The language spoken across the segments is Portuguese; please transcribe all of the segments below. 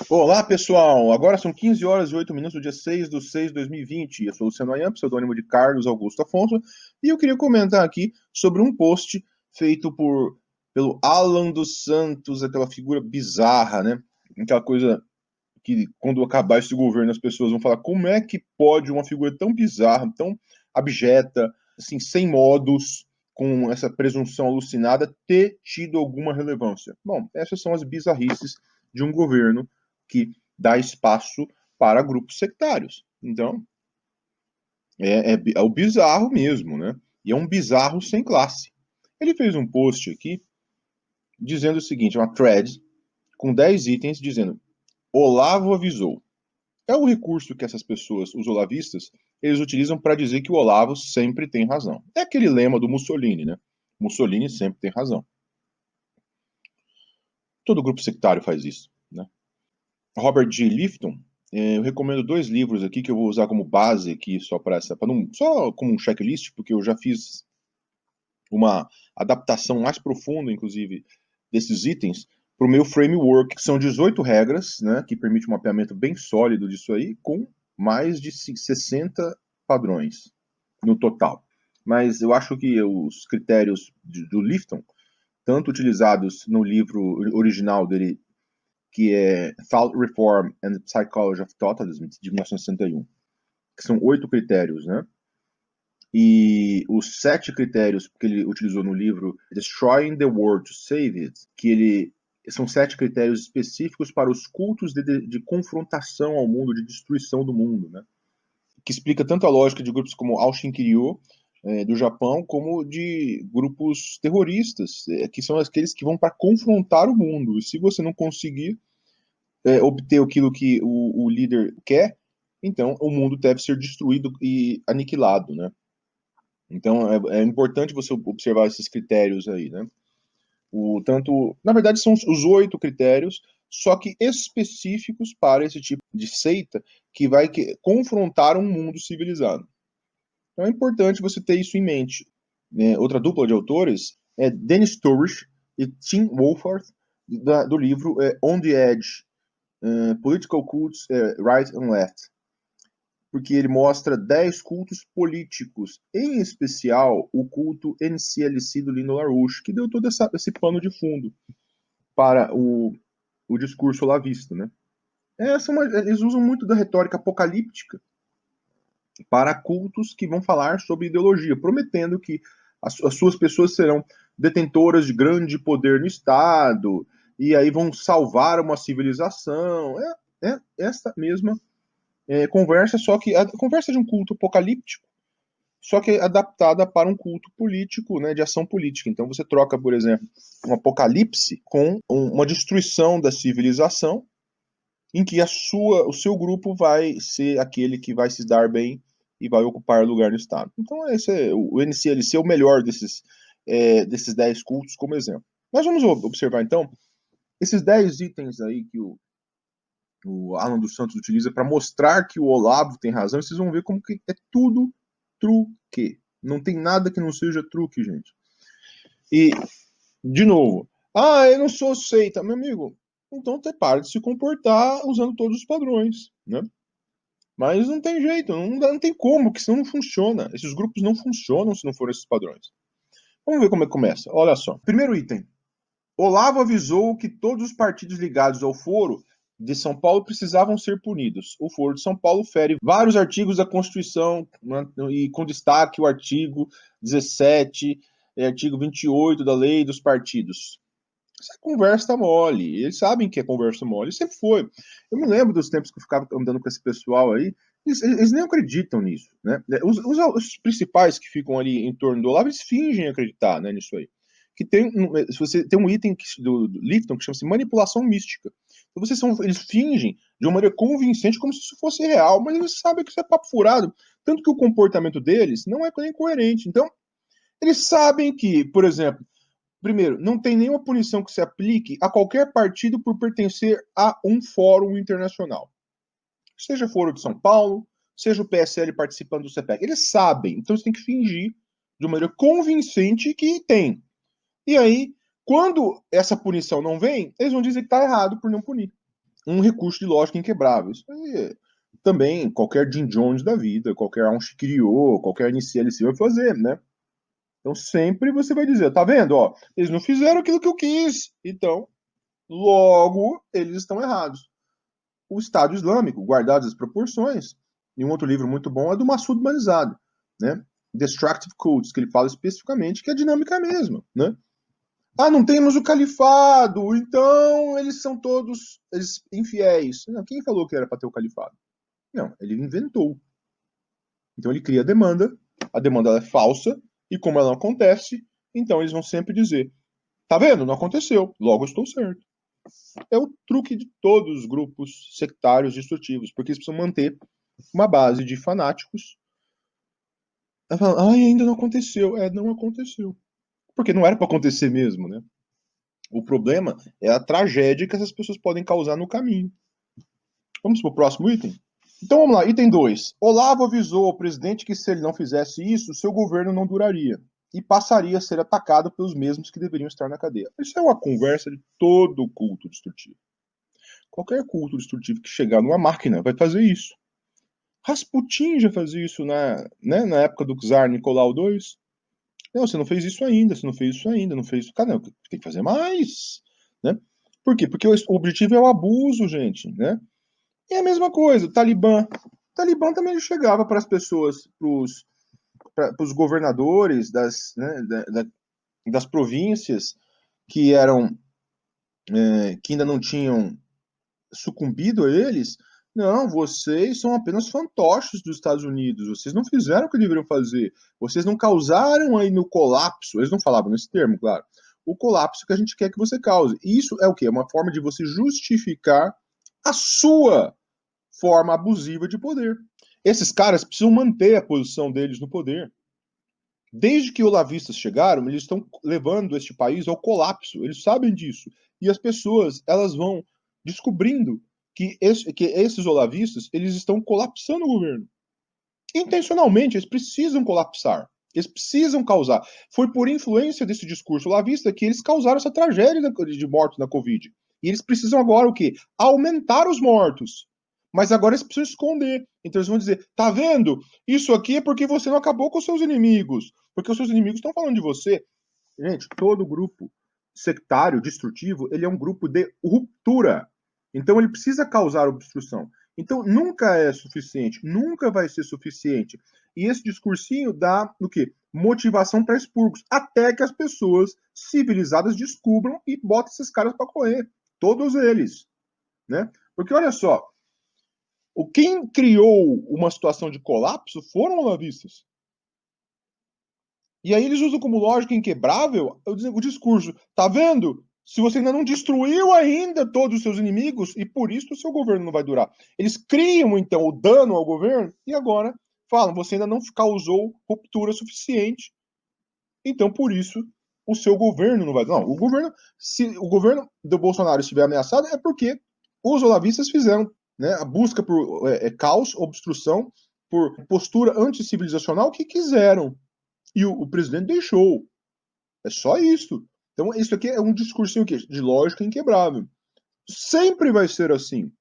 Olá, pessoal! Agora são 15 horas e 8 minutos do dia 6 de 2020. Eu sou o Luciano Ayan, pseudônimo de Carlos Augusto Afonso, e eu queria comentar aqui sobre um post feito pelo Alan dos Santos, aquela figura bizarra, né? Aquela coisa que, quando acabar esse governo, as pessoas vão falar como é que pode uma figura tão bizarra, tão abjeta, assim, sem modos, com essa presunção alucinada, ter tido alguma relevância. Bom, essas são as bizarrices de um governo que dá espaço para grupos sectários. Então, é o bizarro mesmo, né? E é um bizarro sem classe. Ele fez um post aqui dizendo o seguinte, uma thread com 10 itens dizendo Olavo avisou. É o recurso que essas pessoas, os olavistas, eles utilizam para dizer que o Olavo sempre tem razão. É aquele lema do Mussolini, né? Mussolini sempre tem razão. Todo grupo sectário faz isso, né? Robert G. Lifton, eu recomendo 2 livros aqui que eu vou usar como base aqui só para só como um checklist, porque eu já fiz uma adaptação mais profunda, inclusive, desses itens para o meu framework, que são 18 regras, né, que permite um mapeamento bem sólido disso aí, com mais de 60 padrões no total. Mas eu acho que os critérios do Lifton, tanto utilizados no livro original dele, que é Thought Reform and the Psychology of Totalism, de 1961, que são 8 critérios, né? E os 7 critérios que ele utilizou no livro Destroying the World to Save It, são 7 critérios específicos para os cultos de confrontação ao mundo, de destruição do mundo, né? Que explica tanto a lógica de grupos como Aoshinkiryo, do Japão, como de grupos terroristas, que são aqueles que vão para confrontar o mundo. E se você não conseguir obter aquilo que o líder quer, então o mundo deve ser destruído e aniquilado, né? Então é importante você observar esses critérios aí, né? Na verdade, são os 8 critérios, só que específicos para esse tipo de seita que vai confrontar um mundo civilizado. Então é importante você ter isso em mente. Outra dupla de autores é Dennis Turrich e Tim Wolford, do livro On the Edge, Political Cults, Right and Left, porque ele mostra 10 cultos políticos, em especial o culto NCLC do Lino LaRouche, que deu todo esse pano de fundo para o discurso olavista, né? Eles usam muito da retórica apocalíptica para cultos que vão falar sobre ideologia, prometendo que as suas pessoas serão detentoras de grande poder no Estado, e aí vão salvar uma civilização. É esta mesma conversa, só que a conversa de um culto apocalíptico, só que adaptada para um culto político, né, de ação política. Então você troca, por exemplo, um apocalipse com uma destruição da civilização, em que o seu grupo vai ser aquele que vai se dar bem e vai ocupar lugar no Estado. Então o NCLC é o melhor desses 10 cultos como exemplo. Mas vamos observar então esses 10 itens aí que o Alan dos Santos utiliza para mostrar que o Olavo tem razão, e vocês vão ver como que é tudo truque. Não tem nada que não seja truque, gente. E, de novo, eu não sou seita, meu amigo. Então você para de se comportar usando todos os padrões, né? Mas não tem jeito, não tem como, que senão não funciona. Esses grupos não funcionam se não forem esses padrões. Vamos ver como é que começa. Olha só. Primeiro item. Olavo avisou que todos os partidos ligados ao foro de São Paulo precisavam ser punidos. O Foro de São Paulo fere vários artigos da Constituição, né, e com destaque o artigo 17 e artigo 28 da Lei dos Partidos. Essa conversa tá mole. Eles sabem que é conversa mole. Sempre foi. Eu me lembro dos tempos que eu ficava andando com esse pessoal aí. Eles nem acreditam nisso, né? Os principais que ficam ali em torno do Olavo, eles fingem acreditar, né, nisso aí. Que se você tem um item do Lifton que chama-se manipulação mística. Então eles fingem de uma maneira convincente como se isso fosse real, mas eles sabem que isso é papo furado. Tanto que o comportamento deles não é nem coerente. Então, eles sabem que, por exemplo, primeiro, não tem nenhuma punição que se aplique a qualquer partido por pertencer a um fórum internacional. Seja Foro de São Paulo, seja o PSL participando do CPEC. Eles sabem, então você tem que fingir de uma maneira convincente que tem. E aí, quando essa punição não vem, eles vão dizer que está errado por não punir. um recurso de lógica inquebrável. Isso aí também qualquer Jim Jones da vida, qualquer Aon Shikiryo, qualquer NCLC vai fazer, né? Então sempre você vai dizer, tá vendo, ó, eles não fizeram aquilo que eu quis, então logo eles estão errados. O Estado Islâmico, guardadas as proporções, e um outro livro muito bom é do Massoud Barzani, né? Destructive Cults, que ele fala especificamente que a dinâmica é a mesma, né? Ah, não temos o califado, então eles são todos infiéis. Não, quem falou que era para ter o califado? Não, ele inventou. Então ele cria a demanda é falsa, e como ela não acontece, então eles vão sempre dizer: tá vendo? Não aconteceu, logo estou certo. É o truque de todos os grupos sectários destrutivos, porque eles precisam manter uma base de fanáticos. Ai, ainda não aconteceu. É, não aconteceu. Porque não era para acontecer mesmo, né? O problema é a tragédia que essas pessoas podem causar no caminho. Vamos para o próximo item? Então vamos lá, item 2. Olavo avisou ao presidente que se ele não fizesse isso, seu governo não duraria e passaria a ser atacado pelos mesmos que deveriam estar na cadeia. Isso é uma conversa de todo culto destrutivo. Qualquer culto destrutivo que chegar numa máquina vai fazer isso. Rasputin já fazia isso na época do czar Nicolau II. Não, você não fez isso ainda, você não fez isso ainda, não fez isso. Cara, não, tem que fazer mais. Né? Por quê? Porque o objetivo é o abuso, gente. Né? E a mesma coisa, o Talibã. O Talibã também chegava para as pessoas, para os governadores das províncias que eram que ainda não tinham sucumbido a eles. Não, vocês são apenas fantoches dos Estados Unidos. Vocês não fizeram o que deveriam fazer. Vocês não causaram aí no colapso. Eles não falavam nesse termo, claro. O colapso que a gente quer que você cause. Isso é o quê? É uma forma de você justificar a sua forma abusiva de poder. Esses caras precisam manter a posição deles no poder. Desde que olavistas chegaram, eles estão levando este país ao colapso. Eles sabem disso. E as pessoas, elas vão descobrindo que esses olavistas, eles estão colapsando o governo. Intencionalmente, eles precisam colapsar. Eles precisam causar. Foi por influência desse discurso olavista que eles causaram essa tragédia de mortos na Covid. E eles precisam agora o quê? Aumentar os mortos. Mas agora eles precisam esconder. Então eles vão dizer, tá vendo? Isso aqui é porque você não acabou com os seus inimigos. Porque os seus inimigos estão falando de você. Gente, todo grupo sectário, destrutivo, ele é um grupo de ruptura. Então ele precisa causar obstrução. Então nunca é suficiente, nunca vai ser suficiente. E esse discursinho dá o quê? Motivação para expurgos, até que as pessoas civilizadas descubram e botem esses caras para correr. Todos eles. Né? Porque olha só, quem criou uma situação de colapso foram olavistas. E aí eles usam como lógica inquebrável o discurso. Tá vendo? Se você ainda não destruiu ainda todos os seus inimigos, e por isso o seu governo não vai durar. Eles criam, então, o dano ao governo e agora falam, você ainda não causou ruptura suficiente, então por isso o seu governo não vai durar. Não, se o governo do Bolsonaro estiver ameaçado, é porque os olavistas fizeram, né, a busca por caos, obstrução, por postura anticivilizacional que quiseram. E o presidente deixou. É só isso. Então, isso aqui é um discursinho de lógica inquebrável. Sempre vai ser assim.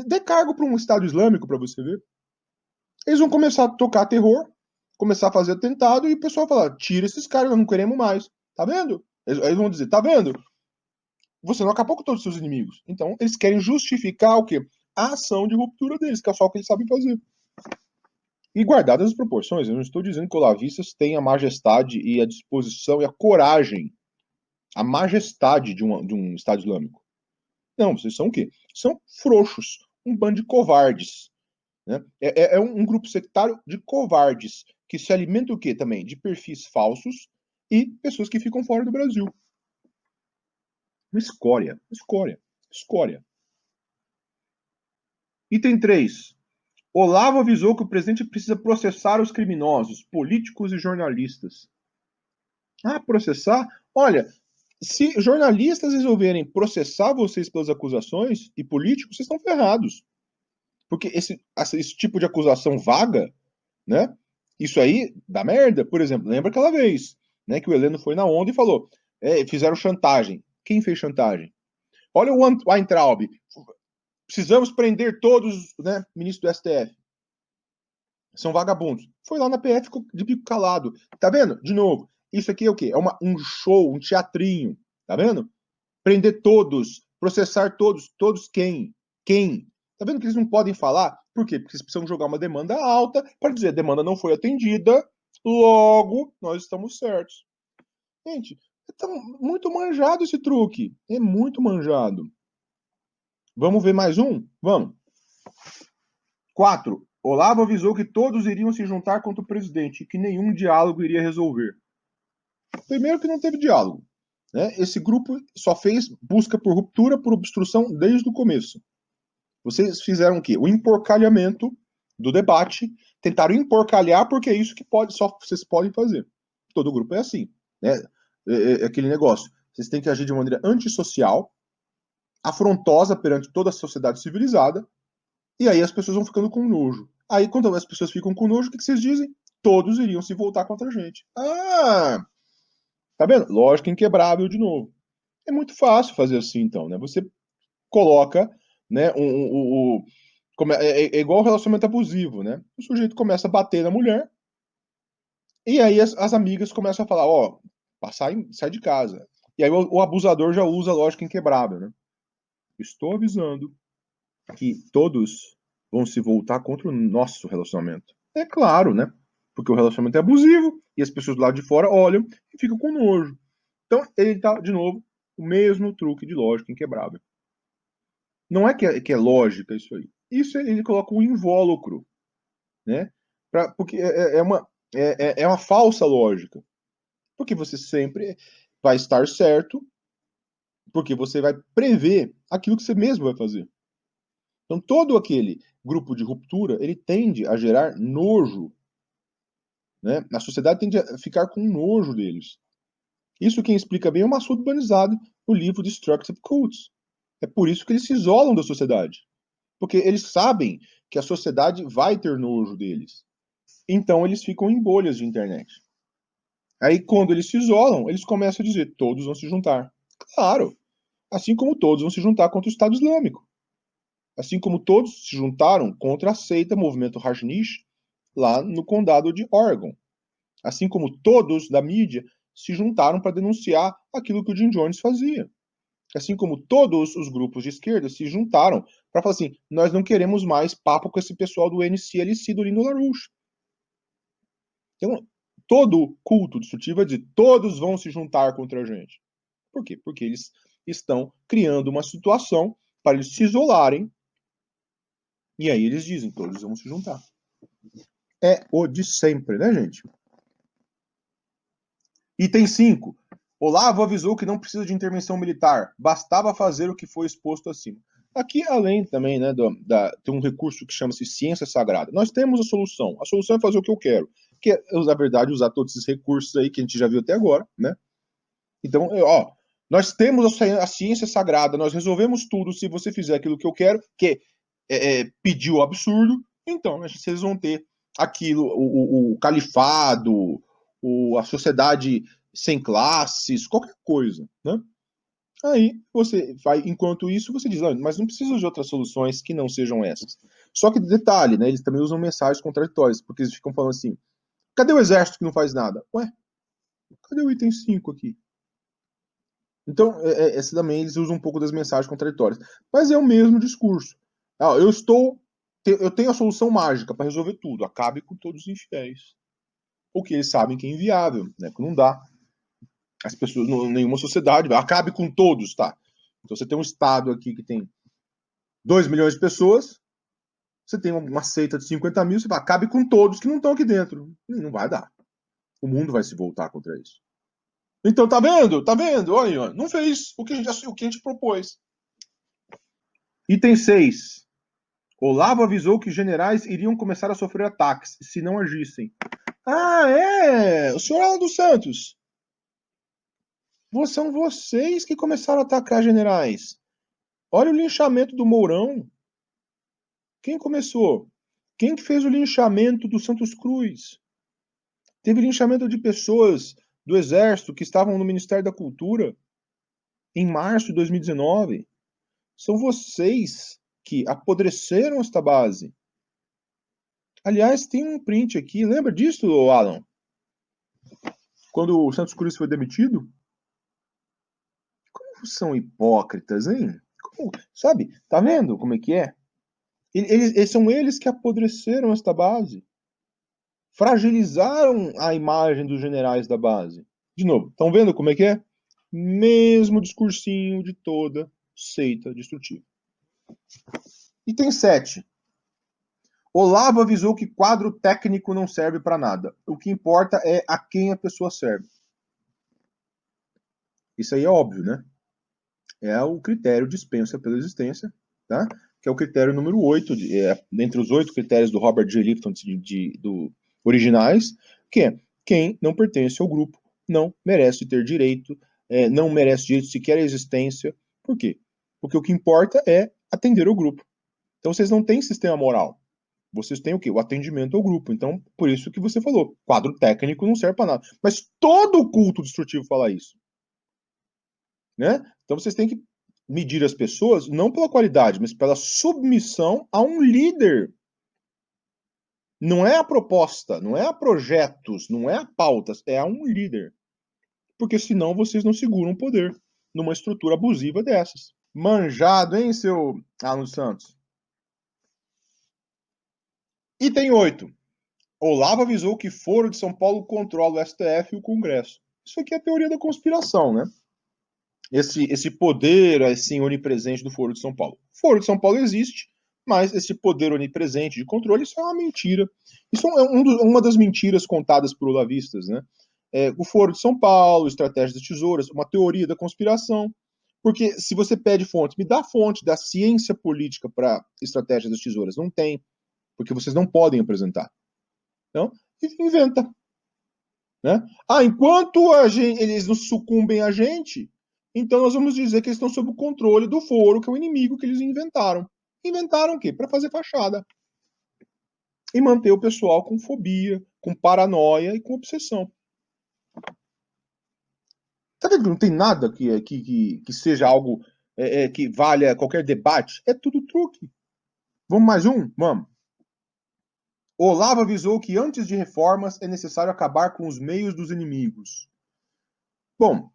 Dê cargo para um Estado Islâmico para você ver. Eles vão começar a tocar terror, começar a fazer atentado, e o pessoal vai falar: tira esses caras, nós não queremos mais. Tá vendo? Eles vão dizer: tá vendo? Você não acabou com todos os seus inimigos. Então, eles querem justificar o quê? A ação de ruptura deles, que é só o que eles sabem fazer. E guardadas as proporções, eu não estou dizendo que olavistas têm a majestade e a disposição e a coragem, a majestade de um Estado Islâmico. Não, vocês são o quê? São frouxos, um bando de covardes. Né? É um grupo sectário de covardes, que se alimenta o quê também? De perfis falsos e pessoas que ficam fora do Brasil. Uma escória, escória, escória. Item 3. Olavo avisou que o presidente precisa processar os criminosos, políticos e jornalistas. Ah, processar? Olha, se jornalistas resolverem processar vocês pelas acusações e políticos, vocês estão ferrados. Porque esse tipo de acusação vaga, né? Isso aí dá merda. Por exemplo, lembra aquela vez, né, que o Heleno foi na onda e falou: fizeram chantagem. Quem fez chantagem? Olha o Weintraub. Precisamos prender todos, né, ministros do STF. São vagabundos. Foi lá na PF, ficou de bico calado. Tá vendo? De novo, isso aqui é o quê? É um show, um teatrinho. Tá vendo? Prender todos, processar todos. Todos quem? Quem? Tá vendo que eles não podem falar? Por quê? Porque eles precisam jogar uma demanda alta para dizer a demanda não foi atendida, logo nós estamos certos. Gente, é muito manjado esse truque. É muito manjado. Vamos ver mais um? Vamos. 4. Olavo avisou que todos iriam se juntar contra o presidente e que nenhum diálogo iria resolver. Primeiro que não teve diálogo. Né? Esse grupo só fez busca por ruptura, por obstrução desde o começo. Vocês fizeram o quê? O emporcalhamento do debate, tentaram emporcalhar porque é isso que só vocês podem fazer. Todo grupo é assim. Né? É aquele negócio. Vocês têm que agir de maneira antissocial, afrontosa perante toda a sociedade civilizada, e aí as pessoas vão ficando com nojo. Aí, quando as pessoas ficam com nojo, o que vocês dizem? Todos iriam se voltar contra a gente. Ah! Tá vendo? Lógica inquebrável de novo. É muito fácil fazer assim, então, né? Você coloca, né, é igual um relacionamento abusivo, né? O sujeito começa a bater na mulher, e aí as amigas começam a falar, ó, sai de casa. E aí o abusador já usa a lógica inquebrável, né? Estou avisando que todos vão se voltar contra o nosso relacionamento. É claro, né? Porque o relacionamento é abusivo e as pessoas do lado de fora olham e ficam com nojo. Então, ele tá, de novo, o mesmo truque de lógica inquebrável. Não é que é lógica isso aí. Isso ele coloca um invólucro, né? Porque é uma falsa lógica. Porque você sempre vai estar certo, porque você vai prever aquilo que você mesmo vai fazer. Então, todo aquele grupo de ruptura, ele tende a gerar nojo. Né? A sociedade tende a ficar com nojo deles. Isso quem explica bem é o Massoud Banizade no livro Destructive Cults. É por isso que eles se isolam da sociedade. Porque eles sabem que a sociedade vai ter nojo deles. Então eles ficam em bolhas de internet. Aí quando eles se isolam, eles começam a dizer, todos vão se juntar. Claro, assim como todos vão se juntar contra o Estado Islâmico. Assim como todos se juntaram contra a seita Movimento Hashnish lá no condado de Oregon. Assim como todos da mídia se juntaram para denunciar aquilo que o Jim Jones fazia. Assim como todos os grupos de esquerda se juntaram para falar assim, nós não queremos mais papo com esse pessoal do NCLC, do Lindo LaRouche. Então, todo culto destrutivo é de todos vão se juntar contra a gente. Por quê? Porque eles estão criando uma situação para eles se isolarem e aí eles dizem, todos vão se juntar. É o de sempre, né, gente? Item 5. Olavo avisou que não precisa de intervenção militar, bastava fazer o que foi exposto acima. Aqui, além também, né, tem um recurso que chama-se ciência sagrada. Nós temos a solução. A solução é fazer o que eu quero. Que é, na verdade, usar todos esses recursos aí que a gente já viu até agora, né? Então, ó, nós temos a ciência sagrada, nós resolvemos tudo se você fizer aquilo que eu quero, que pedir o absurdo, então vocês vão ter aquilo, o califado, a sociedade sem classes, qualquer coisa, né? Aí você vai, enquanto isso, você diz, mas não precisa de outras soluções que não sejam essas. Só que detalhe, né? Eles também usam mensagens contraditórias, porque eles ficam falando assim: cadê o exército que não faz nada? Ué, cadê o item 5 aqui? Então, esse também eles usam um pouco das mensagens contraditórias. Mas é o mesmo discurso. Eu tenho a solução mágica para resolver tudo. Acabe com todos os infiéis. O que eles sabem que é inviável, né? Porque não dá. As pessoas, nenhuma sociedade, acabe com todos, tá? Então você tem um estado aqui que tem 2 milhões de pessoas, você tem uma seita de 50 mil, você fala, acabe com todos que não estão aqui dentro. Não vai dar. O mundo vai se voltar contra isso. Então, tá vendo? Tá vendo? Olha, não fez o que a gente propôs. Item 6. Olavo avisou que generais iriam começar a sofrer ataques se não agissem. Ah, é! O senhor Alan dos Santos. São vocês que começaram a atacar generais. Olha o linchamento do Mourão. Quem começou? Quem que fez o linchamento do Santos Cruz? Teve linchamento de pessoas do Exército que estavam no Ministério da Cultura em março de 2019. São vocês que apodreceram esta base. Aliás, tem um print aqui. Lembra disso, Alan? Quando o Santos Cruz foi demitido? Como são hipócritas, hein? Sabe? Tá vendo como é que é? São eles que apodreceram esta base. Fragilizaram a imagem dos generais da base. De novo, estão vendo como é que é? Mesmo discursinho de toda seita destrutiva. Item 7. Olavo avisou que quadro técnico não serve para nada. O que importa é a quem a pessoa serve. Isso aí é óbvio, né? É o critério dispensa pela existência, tá? Que é o critério número 8, entre os 8 critérios do Robert J. Lifton originais, que é quem não pertence ao grupo não merece ter direito, não merece direito sequer à existência. Por quê? Porque o que importa é atender o grupo. Então vocês não têm sistema moral. Vocês têm o quê? O atendimento ao grupo. Então, por isso que você falou, quadro técnico não serve para nada. Mas todo culto destrutivo fala isso. Né? Então vocês têm que medir as pessoas não pela qualidade, mas pela submissão a um líder. Não é a proposta, não é a projetos, não é a pautas, é a um líder. Porque senão vocês não seguram o poder numa estrutura abusiva dessas. Manjado, hein, seu Alan Santos? Item 8. Olavo avisou que Foro de São Paulo controla o STF e o Congresso. Isso aqui é a teoria da conspiração, né? Esse poder assim onipresente do Foro de São Paulo. O Foro de São Paulo existe, mas esse poder onipresente de controle, isso é uma mentira. Isso é uma das mentiras contadas por olavistas, né? O Foro de São Paulo, estratégia das tesouras, uma teoria da conspiração. Porque se você pede fonte, me dá a fonte da ciência política para estratégia das tesouras. Não tem, porque vocês não podem apresentar. Então, inventa. Né? Enquanto eles não sucumbem a gente, então nós vamos dizer que eles estão sob o controle do Foro, que é o inimigo que eles inventaram. Inventaram o quê? Para fazer fachada. E manter o pessoal com fobia, com paranoia e com obsessão. Tá vendo que não tem nada que seja algo que valha qualquer debate? É tudo truque. Vamos mais um? Vamos. Olavo avisou que antes de reformas é necessário acabar com os meios dos inimigos. Bom,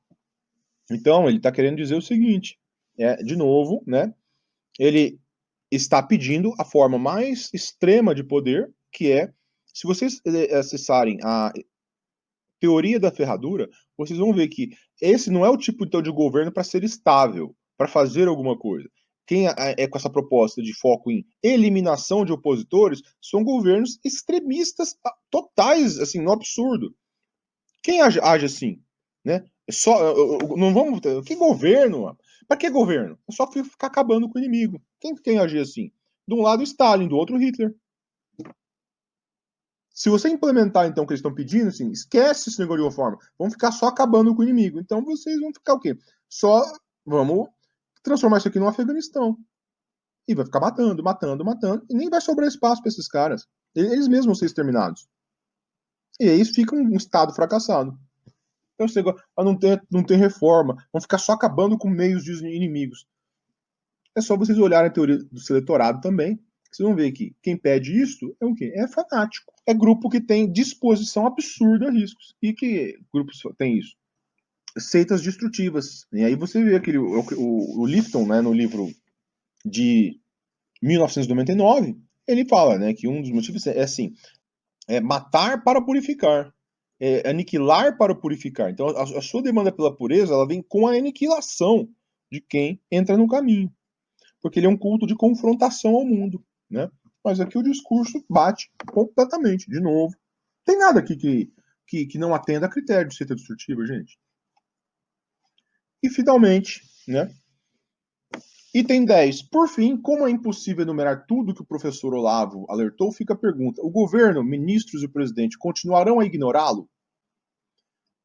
então ele está querendo dizer o seguinte, de novo, né? Ele está pedindo a forma mais extrema de poder, que é, se vocês acessarem a teoria da ferradura, vocês vão ver que esse não é o tipo então de governo para ser estável, para fazer alguma coisa. Quem é com essa proposta de foco em eliminação de opositores são governos extremistas totais, assim, no absurdo. Quem age assim, né? Não vamos. Que governo? Para que governo? É só ficar acabando com o inimigo. Quem tem agir assim? De um lado Stalin, do outro Hitler. Se você implementar então o que eles estão pedindo, assim, esquece esse negócio de reforma. Vamos ficar só acabando com o inimigo. Então vocês vão ficar o quê? Só vamos transformar isso aqui no Afeganistão. E vai ficar matando, matando, matando. E nem vai sobrar espaço para esses caras. Eles mesmos vão ser exterminados. E aí fica um Estado fracassado. Então, esse negócio, não tem reforma, vão ficar só acabando com meios de inimigos. É só vocês olharem a teoria do eleitorado também, vocês vão ver que quem pede isso é o quê? É fanático. É grupo que tem disposição absurda a riscos. E que grupos tem isso? Seitas destrutivas. E aí você vê o Lifton, né, no livro de 1999, ele fala, né, que um dos motivos é assim, matar para purificar. Aniquilar para purificar. Então, a sua demanda pela pureza, ela vem com a aniquilação de quem entra no caminho. Porque ele é um culto de confrontação ao mundo, né? Mas aqui o discurso bate completamente, de novo. Tem nada aqui que não atenda a critério de seita destrutiva, gente. E, finalmente, né? Item 10. Por fim, como é impossível enumerar tudo que o professor Olavo alertou, fica a pergunta: o governo, ministros e o presidente continuarão a ignorá-lo?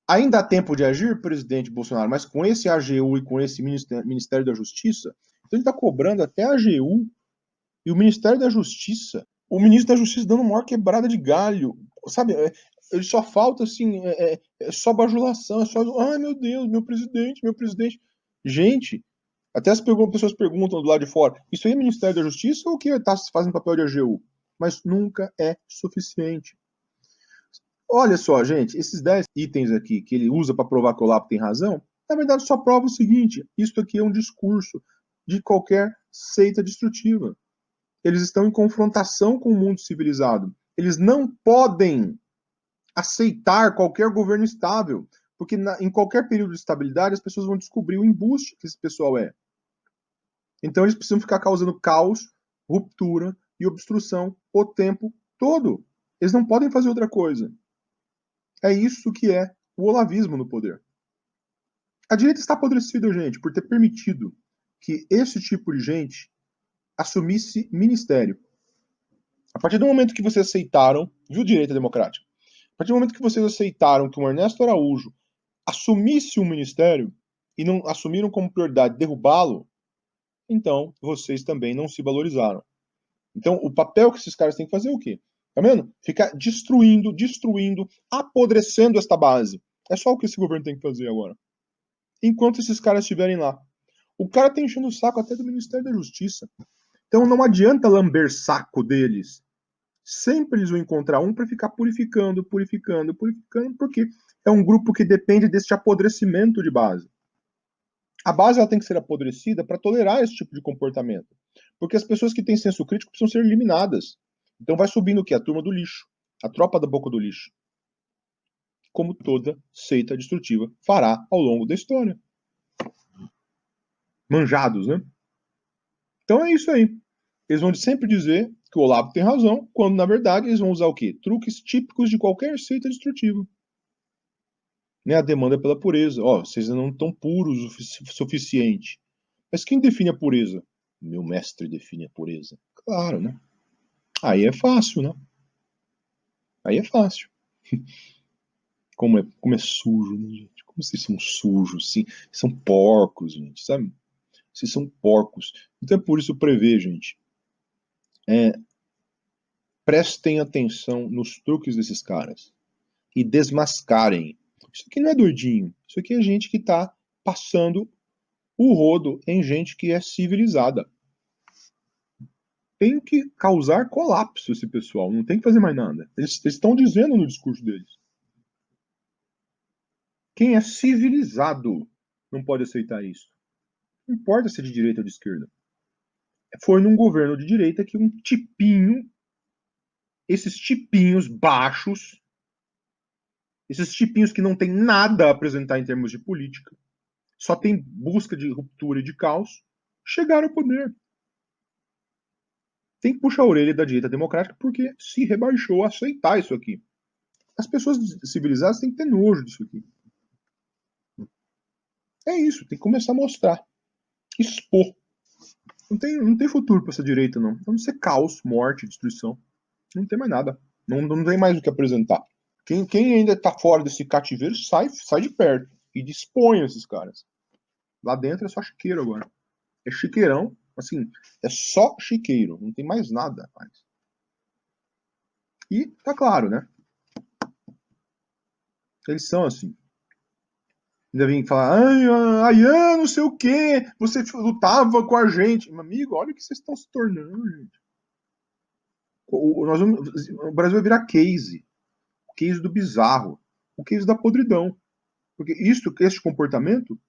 Ainda há tempo de agir, presidente Bolsonaro, mas com esse AGU e com esse Ministério da Justiça, então ele está cobrando até a AGU e o Ministério da Justiça, o ministro da Justiça dando uma maior quebrada de galho, sabe? Ele só falta, assim, só bajulação, é só, ai meu Deus, meu presidente. Gente, Até as pessoas perguntam do lado de fora, isso aí é Ministério da Justiça ou que está fazendo papel de AGU? Mas nunca é suficiente. Olha só, gente, esses 10 itens aqui que ele usa para provar que o Olavo tem razão, na verdade só prova o seguinte, isso aqui é um discurso de qualquer seita destrutiva. Eles estão em confrontação com o mundo civilizado. Eles não podem aceitar qualquer governo estável, porque em qualquer período de estabilidade as pessoas vão descobrir o embuste que esse pessoal é. Então eles precisam ficar causando caos, ruptura e obstrução o tempo todo. Eles não podem fazer outra coisa. É isso que é o olavismo no poder. A direita está apodrecida, gente, por ter permitido que esse tipo de gente assumisse ministério. A partir do momento que vocês aceitaram, viu, direita democrática? A partir do momento que vocês aceitaram que o Ernesto Araújo assumisse um ministério e não assumiram como prioridade derrubá-lo, então vocês também não se valorizaram. Então, o papel que esses caras têm que fazer é o quê? Tá vendo? Ficar destruindo, apodrecendo esta base. É só o que esse governo tem que fazer agora. Enquanto esses caras estiverem lá. O cara tá enchendo o saco até do Ministério da Justiça. Então não adianta lamber saco deles. Sempre eles vão encontrar um para ficar purificando, porque é um grupo que depende desse apodrecimento de base. A base ela tem que ser apodrecida para tolerar esse tipo de comportamento. Porque as pessoas que têm senso crítico precisam ser eliminadas. Então vai subindo o quê? A turma do lixo. A tropa da boca do lixo. Como toda seita destrutiva fará ao longo da história. Manjados, né? Então é isso aí. Eles vão sempre dizer que o Olavo tem razão, quando na verdade eles vão usar o quê? Truques típicos de qualquer seita destrutiva. Né? A demanda pela pureza. Ó, vocês não estão puros o suficiente. Mas quem define a pureza? Meu mestre define a pureza. Claro, né? Aí é fácil, né? Aí é fácil. Como é sujo, né, gente? Como vocês são sujos, sim? São porcos, gente, sabe? Vocês são porcos. Então é por isso prever, gente. Prestem atenção nos truques desses caras. E desmascarem. Isso aqui não é doidinho. Isso aqui é gente que tá passando o rodo em gente que é civilizada. Tem que causar colapso esse pessoal. Não tem que fazer mais nada. Eles estão dizendo no discurso deles. Quem é civilizado não pode aceitar isso. Não importa se é de direita ou de esquerda. Foi num governo de direita que um tipinho, esses tipinhos baixos, esses tipinhos que não tem nada a apresentar em termos de política, só tem busca de ruptura e de caos, chegaram ao poder. Tem que puxar a orelha da direita democrática porque se rebaixou a aceitar isso aqui. As pessoas civilizadas têm que ter nojo disso aqui. É isso, tem que começar a mostrar. Expor. Não tem futuro para essa direita, não. A não ser caos, morte, destruição. Não tem mais nada. Não tem mais o que apresentar. Quem ainda está fora desse cativeiro, sai de perto. E dispõe esses caras. Lá dentro é só chiqueiro agora. É chiqueirão. Assim, é só chiqueiro. Não tem mais nada mais. E tá claro, né? Eles são assim. Ainda vem falar, ai, não sei o quê, você lutava com a gente. Meu amigo, olha o que vocês estão se tornando, gente. O Brasil vai virar case. O case do bizarro. O case da podridão. Porque esse comportamento,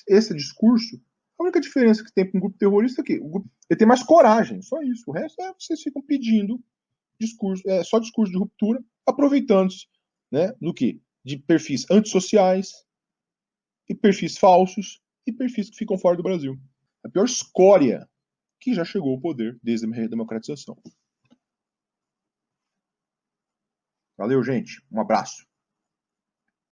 esse discurso, a única diferença que tem para um grupo terrorista é que ele tem mais coragem, só isso. O resto é vocês ficam pedindo discurso, só discurso de ruptura, aproveitando-se, né, do que? De perfis antissociais, e perfis falsos, e perfis que ficam fora do Brasil. A pior escória que já chegou ao poder desde a redemocratização. Valeu, gente. Um abraço.